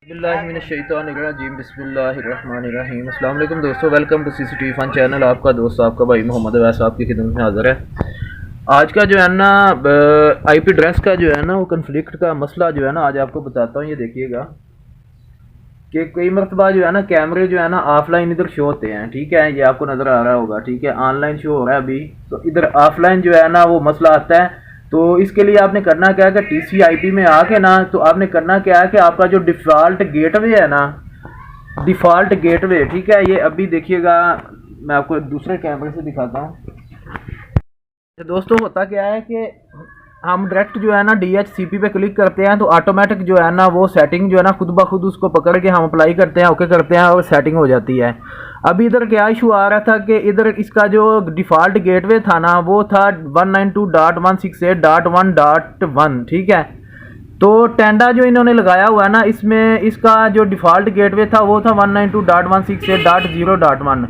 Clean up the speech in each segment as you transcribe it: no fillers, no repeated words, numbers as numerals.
बिस्मिल्लाहिर्रहमानिर्रहीम बिस्मिल्लाहिर्रहमानिर्रहीम। अस्सलाम वालेकुम दोस्तों, welcome to CCTV fun channel. आपका दोस्त आपका भाई मोहम्मद अवैस आपकी खिदमत में हाज़िर है। आज का जो है ना आईपी एड्रेस का जो है ना वो कन्फ्लिक्ट का मसला जो है ना आज आपको बताता हूँ। ये देखिएगा कि कई मरतबा जो है ना कैमरे जो है ना ऑफलाइन इधर शो होते हैं, ठीक है, ये आपको नज़र आ रहा होगा, ठीक है, ऑनलाइन शो हो रहा है अभी, तो इधर ऑफलाइन जो है ना वो मसला आता है। तो इसके लिए आपने करना क्या है कि टीसीपी में आके ना तो आपने करना क्या है कि आपका जो डिफ़ॉल्ट गेटवे है ना, डिफ़ॉल्ट गेटवे, ठीक है, ये अभी देखिएगा, मैं आपको एक दूसरे कैमरे से दिखाता हूँ। दोस्तों होता क्या है कि हम डायरेक्ट जो है ना DHCP पे क्लिक करते हैं तो ऑटोमेटिक जो है ना वो सेटिंग जो है ना खुद ब खुद उसको पकड़ के हम अप्लाई करते हैं, ओके करते हैं और सेटिंग हो जाती है। अभी इधर क्या इशू आ रहा था कि इधर इसका जो डिफ़ॉल्ट गेटवे था ना वो था 192.168.1.1, ठीक है। तो टेंडा जो इन्होंने लगाया हुआ है ना इसमें इसका जो डिफ़ॉल्ट गेटवे था वो था 192.168.0.1।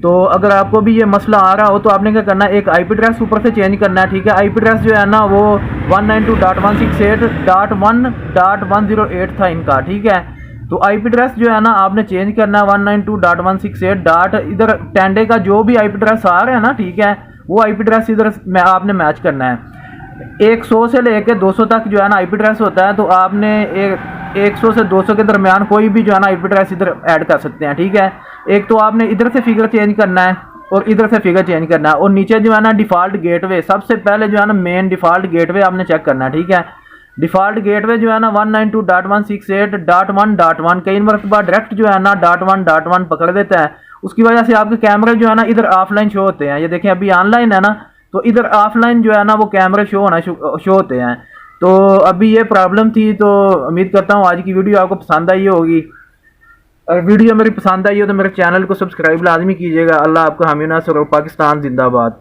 तो अगर आपको भी ये मसला आ रहा हो तो आपने क्या करना है, एक आईपी एड्रेस ऊपर से चेंज करना है, ठीक है। आईपी एड्रेस जो है ना वो 192.168.1.108 था इनका, ठीक है। तो आईपी एड्रेस जो है ना आपने चेंज करना है 192.168. इधर टेंडे का जो भी आईपी एड्रेस आ रहा है ना, ठीक है, वो आईपी एड्रेस इधर में आपने मैच करना है। 100 से लेकर 200 तक जो है ना आईपी एड्रेस होता है, तो आपने 100 से 200 के दरमियान कोई भी जो है ना आईपी एड्रेस इधर ऐड कर सकते हैं, ठीक है। एक तो आपने इधर से फिगर चेंज करना है और इधर से फिगर चेंज करना है, और नीचे जो है ना डिफ़ॉल्ट गेटवे, सबसे पहले जो है ना मेन डिफ़ॉल्ट गेटवे आपने चेक करना है, ठीक है। डिफ़ॉल्ट गेटवे जो है ना 192.168.1.1 कई मरतबा डायरेक्ट जो है ना .1.1 पकड़ देता है, उसकी वजह से आपके कैमरे जो है ना इधर ऑफलाइन शो होते हैं। ये देखें अभी ऑनलाइन है ना, तो इधर ऑफलाइन जो है ना वो कैमरे शो होते हैं। तो अभी ये प्रॉब्लम थी, तो उम्मीद करता हूँ आज की वीडियो आपको पसंद आई होगी। अगर वीडियो मेरी पसंद आई हो तो मेरे चैनल को सब्सक्राइब लाजमी कीजिएगा। अल्लाह आपका हामी नासर और पाकिस्तान जिंदाबाद।